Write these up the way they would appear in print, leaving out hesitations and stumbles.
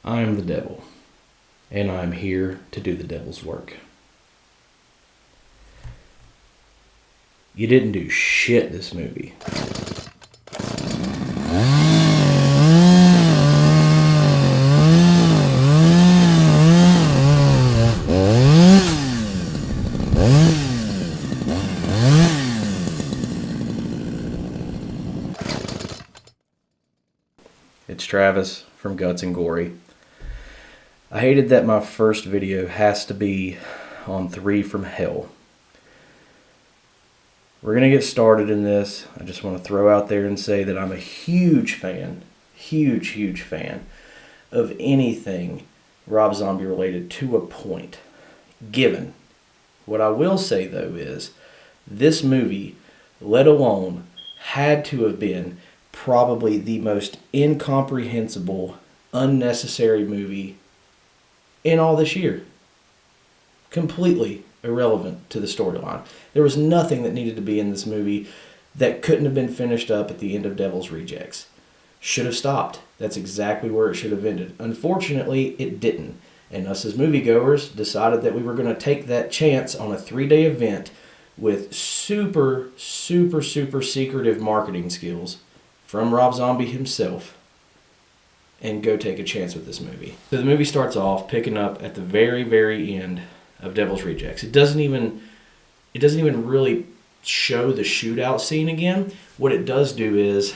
I am the devil, and I am here to do the devil's work. You didn't do shit this movie. It's Travis from Guts and Gory. I hated that my first video has to be on 3 from Hell. We're going to get started in this. I just want to throw out there and say that I'm a huge fan of anything Rob Zombie related to a point. Given. What I will say though is this movie, let alone, had to have been probably the most incomprehensible, unnecessary movie in all this year. Completely irrelevant to the storyline. There was nothing that needed to be in this movie that couldn't have been finished up at the end of Devil's Rejects. Should have stopped. That's exactly where it should have ended. Unfortunately, it didn't. And us as moviegoers decided that we were going to take that chance on a 3-day event with super secretive marketing skills from Rob Zombie himself and go take a chance with this movie. So the movie starts off picking up at the very end of Devil's Rejects. It doesn't even really show the shootout scene again. What it does do is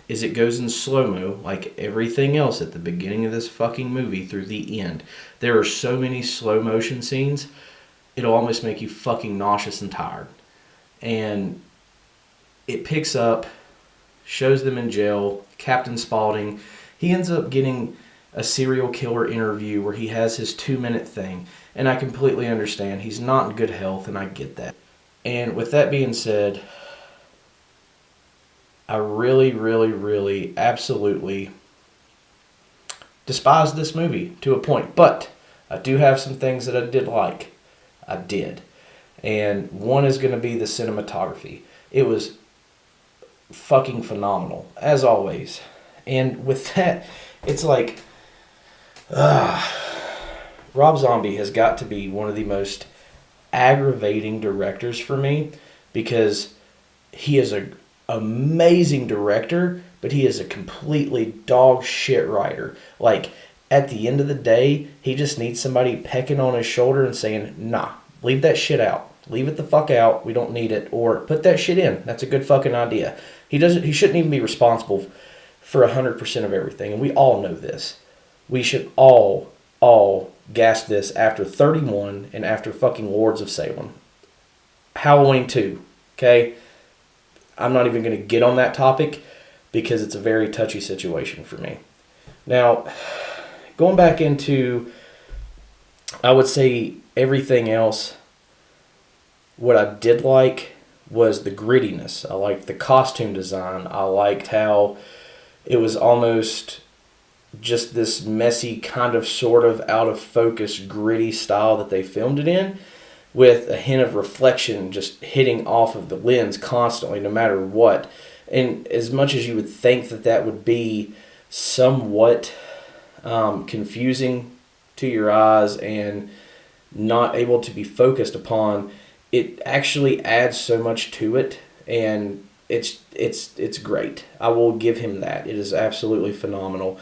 it goes in slow-mo like everything else at the beginning of this fucking movie through the end. There are so many slow motion scenes, it'll almost make you fucking nauseous and tired. And it picks up, shows them in jail, Captain Spaulding. He ends up getting a serial killer interview where he has his 2-minute thing. And I completely understand. He's not in good health, and I get that. And with that being said, I really, absolutely despise this movie to a point. But I do have some things that I did like. I did. And one is going to be the cinematography. It was fucking phenomenal, as always. And with that, it's like, Rob Zombie has got to be one of the most aggravating directors for me, because he is an amazing director, but he is a completely dog shit writer. Like, at the end of the day, he just needs somebody pecking on his shoulder and saying, nah, leave that shit out. Leave it the fuck out. We don't need it. Or put that shit in. That's a good fucking idea. He shouldn't even be responsible for 100% of everything. And we all know this. We should all gasp this after 31 and after fucking Lords of Salem. Halloween 2. Okay? I'm not even going to get on that topic because it's a very touchy situation for me. Now, going back into, I would say, everything else, what I did like was the grittiness. I liked the costume design. I liked how it was almost just this messy, kind of sort of out of focus, gritty style that they filmed it in, with a hint of reflection just hitting off of the lens constantly, no matter what. And as much as you would think that would be somewhat confusing to your eyes and not able to be focused upon, it actually adds so much to it, and it's great. I will give him that. It is absolutely phenomenal.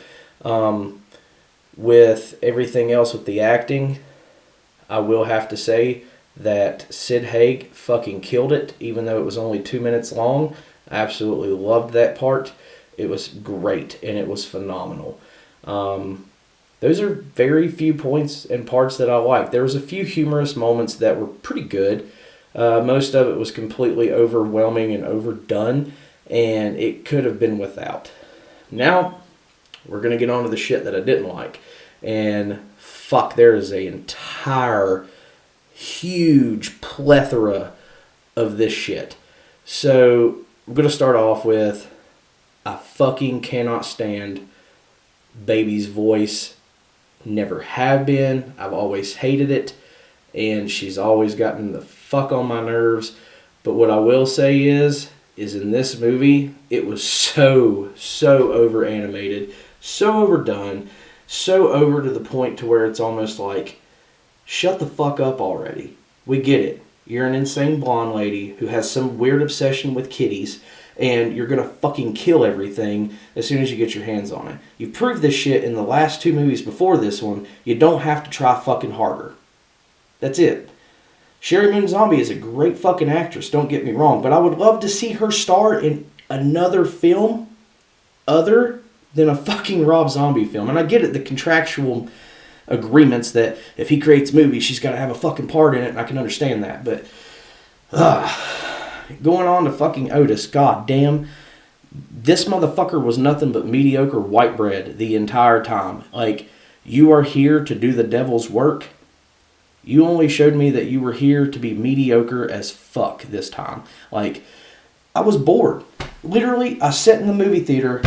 With everything else with the acting, I will have to say that Sid Haig fucking killed it, even though it was only 2 minutes long. I absolutely loved that part. It was great, and it was phenomenal. Those are very few points and parts that I liked. There was a few humorous moments that were pretty good. Most of it was completely overwhelming and overdone, and it could have been without. Now, we're going to get on to the shit that I didn't like. And fuck, there is an entire huge plethora of this shit. So, I'm going to start off with, I fucking cannot stand Baby's voice. Never have been. I've always hated it. And she's always gotten the fuck on my nerves. But what I will say is in this movie, it was so over animated, so overdone. so over to the point to where it's almost like, shut the fuck up already. We get it. You're an insane blonde lady who has some weird obsession with kitties, and you're gonna fucking kill everything as soon as you get your hands on it. You've proved this shit in the last 2 movies before this one. You don't have to try fucking harder. That's it. Sherry Moon Zombie is a great fucking actress, don't get me wrong, but I would love to see her star in another film other than a fucking Rob Zombie film. And I get it, the contractual agreements that if he creates movies, she's got to have a fucking part in it, and I can understand that. But going on to fucking Otis, god damn, this motherfucker was nothing but mediocre white bread the entire time. Like, you are here to do the devil's work. You only showed me that you were here to be mediocre as fuck this time. Like, I was bored. Literally, I sat in the movie theater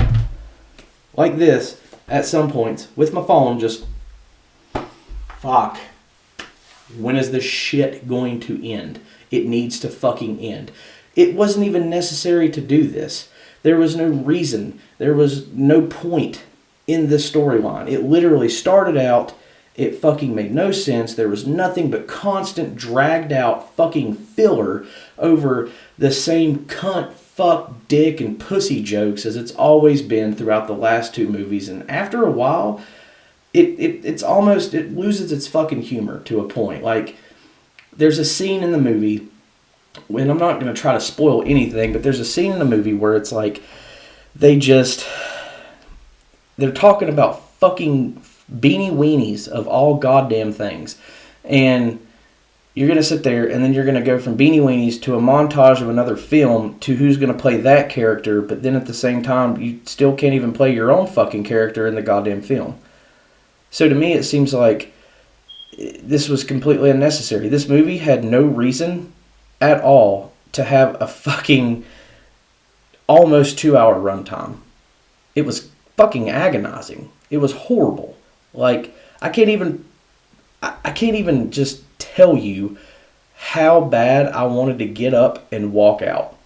like this at some points with my phone just, fuck. When is this shit going to end? It needs to fucking end. It wasn't even necessary to do this. There was no reason. There was no point in this storyline. It literally started out, it fucking made no sense. There was nothing but constant dragged out fucking filler over the same cunt, fuck, dick, and pussy jokes as it's always been throughout the last 2 movies. And after a while, it's almost, it loses its fucking humor to a point. Like, there's a scene in the movie, and I'm not going to try to spoil anything, but there's a scene in the movie where it's like, they're talking about fucking beanie weenies of all goddamn things. And you're going to sit there and then you're going to go from beanie weenies to a montage of another film to who's going to play that character, but then at the same time, you still can't even play your own fucking character in the goddamn film. So to me, it seems like this was completely unnecessary. This movie had no reason at all to have a fucking almost 2-hour runtime. It was fucking agonizing. It was horrible. Like, I can't even just tell you how bad I wanted to get up and walk out.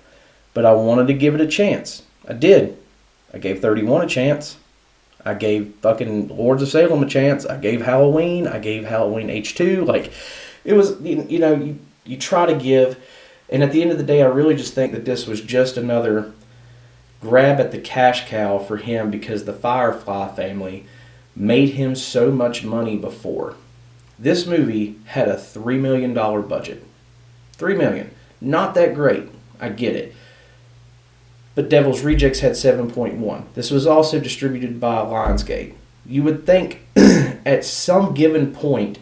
But I wanted to give it a chance. I did. I gave 31 a chance. I gave fucking Lords of Salem a chance. I gave Halloween. I gave Halloween H2. Like, it was, you try to give. And at the end of the day, I really just think that this was just another grab at the cash cow for him because the Firefly family made him so much money before. This movie had a $3 million budget. $3 million. Not that great. I get it. But Devil's Rejects had 7.1. This was also distributed by Lionsgate. You would think at some given point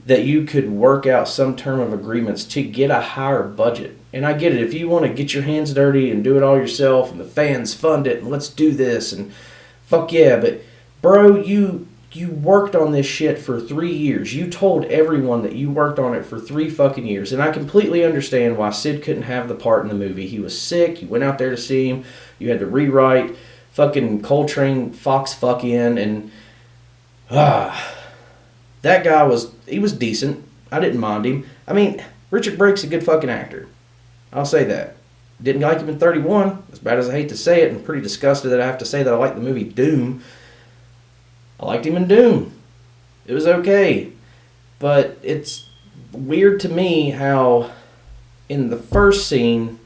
that you could work out some term of agreements to get a higher budget. And I get it. If you want to get your hands dirty and do it all yourself and the fans fund it and let's do this and fuck yeah, but bro, you worked on this shit for 3 years. You told everyone that you worked on it for 3 fucking years. And I completely understand why Sid couldn't have the part in the movie. He was sick. You went out there to see him. You had to rewrite fucking Coltrane Fox fuck in. And that guy was decent. I didn't mind him. I mean, Richard Brake's a good fucking actor. I'll say that. Didn't like him in 31. As bad as I hate to say it, and pretty disgusted that I have to say that I like the movie Doom. I liked him in Doom. It was okay. But it's weird to me how in the first scene,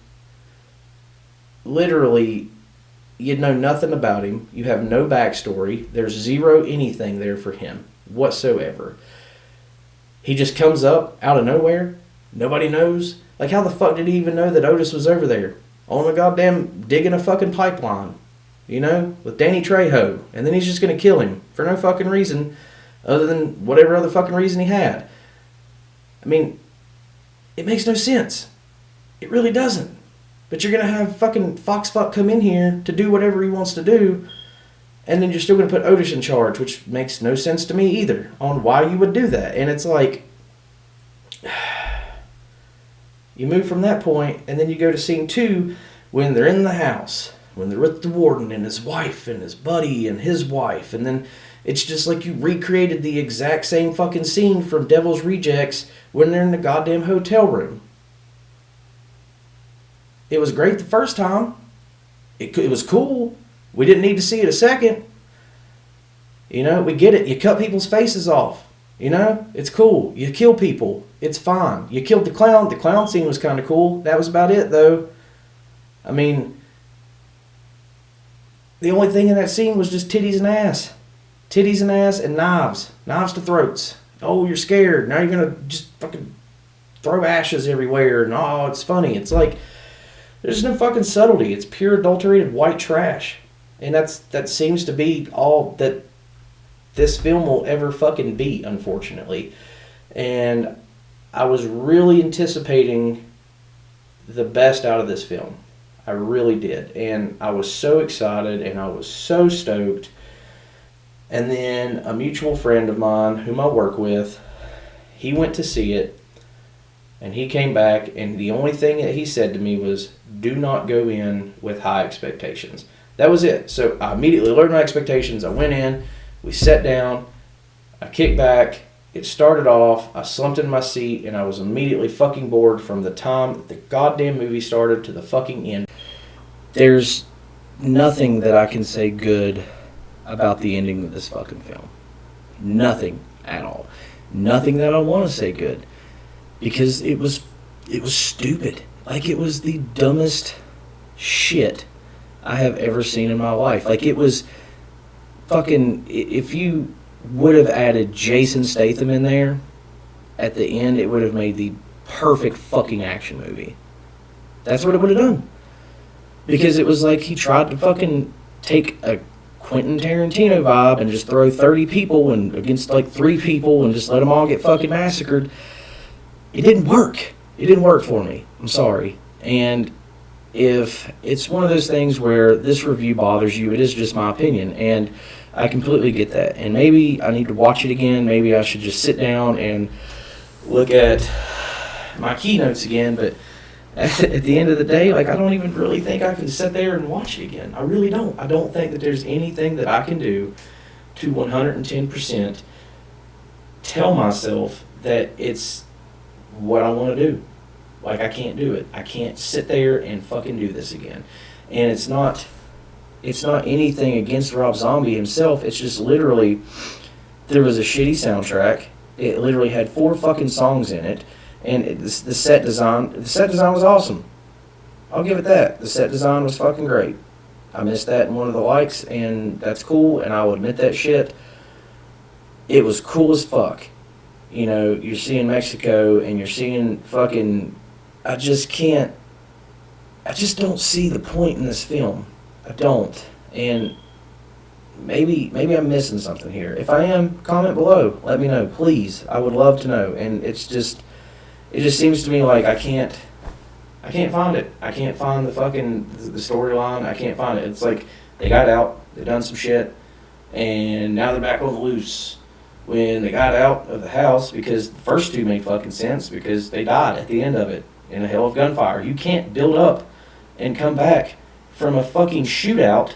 literally, you know nothing about him. You have no backstory. There's zero anything there for him whatsoever. He just comes up out of nowhere. Nobody knows. Like, how the fuck did he even know that Otis was over there? On a goddamn digging a fucking pipeline. You know, with Danny Trejo. And then he's just going to kill him for no fucking reason other than whatever other fucking reason he had. I mean, it makes no sense. It really doesn't. But you're going to have fucking Foxfuck come in here to do whatever he wants to do, and then you're still going to put Otis in charge, which makes no sense to me either on why you would do that. And it's like, you move from that point, and then you go to scene 2 when they're in the house. When they're with the warden and his wife and his buddy and his wife. And then it's just like you recreated the exact same fucking scene from Devil's Rejects when they're in the goddamn hotel room. It was great the first time. It was cool. We didn't need to see it a second. You know, we get it. You cut people's faces off. You know, it's cool. You kill people. It's fine. You killed the clown. The clown scene was kind of cool. That was about it, though. I mean, the only thing in that scene was just titties and ass. Titties and ass and knives. Knives to throats. Oh, you're scared. Now you're going to just fucking throw ashes everywhere. And oh, it's funny. It's like, there's no fucking subtlety. It's pure adulterated white trash. And that seems to be all that this film will ever fucking be, unfortunately. And I was really anticipating the best out of this film. I really did. And I was so excited and I was so stoked. And then a mutual friend of mine whom I work with, he went to see it and he came back and the only thing that he said to me was, do not go in with high expectations. That was it. So I immediately lowered my expectations. I went in, we sat down, I kicked back, it started off, I slumped in my seat, and I was immediately fucking bored from the time the goddamn movie started to the fucking end. There's nothing that I can say good about the ending of this fucking film. Nothing at all. Nothing that I want to say good. Because it was stupid. Like, it was the dumbest shit I have ever seen in my life. Like, it was fucking, if you would have added Jason Statham in there at the end, it would have made the perfect fucking action movie. That's what it would have done. Because it was like he tried to fucking take a Quentin Tarantino vibe and just throw 30 people and against like 3 people and just let them all get fucking massacred. It didn't work. It didn't work for me. I'm sorry. And if it's one of those things where this review bothers you, it is just my opinion. And I completely get that. And maybe I need to watch it again. Maybe I should just sit down and look at my keynotes again. But at the end of the day, like, I don't even really think I can sit there and watch it again. I really don't. I don't think that there's anything that I can do to 110% tell myself that it's what I want to do. Like, I can't do it. I can't sit there and fucking do this again. And it's not anything against Rob Zombie himself. It's just literally, there was a shitty soundtrack. It literally had 4 fucking songs in it. And the set design was awesome. I'll give it that. The set design was fucking great. I missed that in one of the likes, and that's cool, and I will admit that shit. It was cool as fuck. You know, you're seeing Mexico, and you're seeing fucking... I just don't see the point in this film. I don't. And maybe I'm missing something here. If I am, comment below. Let me know, please. I would love to know. And it just seems to me like I can't find it. I can't find the storyline. I can't find it. It's like they got out, they done some shit, and now they're back on the loose. When they got out of the house, because the first 2 made fucking sense because they died at the end of it in a hell of gunfire. You can't build up and come back from a fucking shootout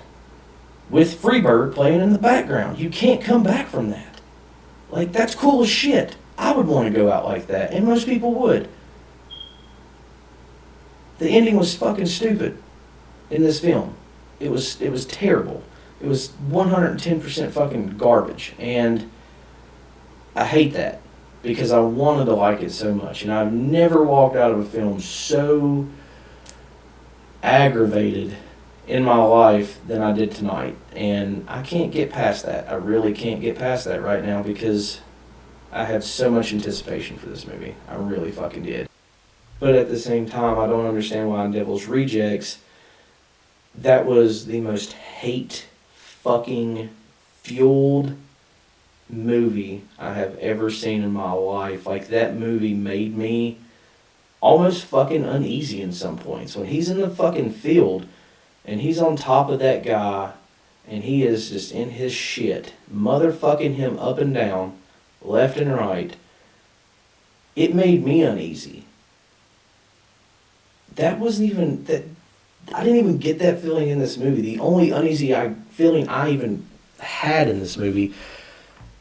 with Freebird playing in the background. You can't come back from that. Like, that's cool as shit. I would want to go out like that, and most people would. The ending was fucking stupid in this film. It was terrible. It was 110% fucking garbage, and I hate that because I wanted to like it so much, and I've never walked out of a film so aggravated in my life than I did tonight, and I can't get past that. I really can't get past that right now because I had so much anticipation for this movie. I really fucking did. But at the same time, I don't understand why in Devil's Rejects, that was the most hate fucking fueled movie I have ever seen in my life. Like, that movie made me almost fucking uneasy in some points. When he's in the fucking field and he's on top of that guy and he is just in his shit, motherfucking him up and down, left and right, it made me uneasy. That wasn't even that. I didn't even get that feeling in this movie. The only uneasy feeling I even had in this movie,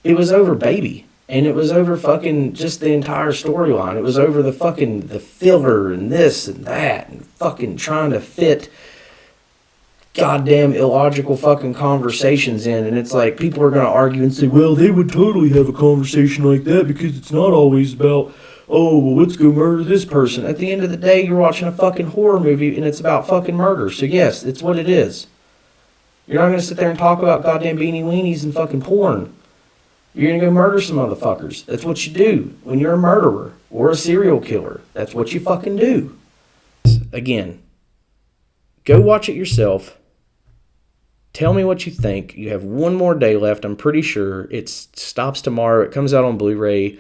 it was over Baby, and it was over fucking just the entire storyline. It was over the fucking the filler and this and that and fucking trying to fit goddamn illogical fucking conversations in, and it's like people are going to argue and say, well, they would totally have a conversation like that because it's not always about, oh, well, let's go murder this person. At the end of the day, you're watching a fucking horror movie and it's about fucking murder. So yes, it's what it is. You're not going to sit there and talk about goddamn beanie weenies and fucking porn. You're going to go murder some motherfuckers. That's what you do when you're a murderer or a serial killer. That's what you fucking do. Again, go watch it yourself. Tell me what you think. You have one more day left, I'm pretty sure. It stops tomorrow. It comes out on Blu-ray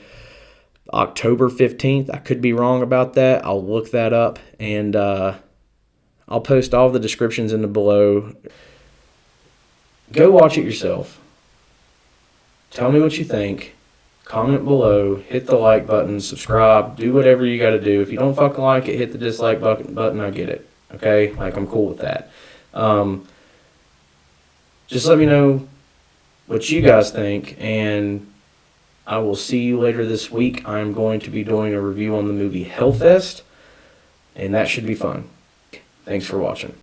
October 15th. I could be wrong about that. I'll look that up, and I'll post all the descriptions in the below. Go watch it yourself. Tell me what you think. Comment below. Hit the like button. Subscribe. Do whatever you got to do. If you don't fucking like it, hit the dislike button. I get it. Okay? Like, I'm cool with that. Just let me know what you guys think, and I will see you later this week. I'm going to be doing a review on the movie Hellfest, and that should be fun. Thanks for watching.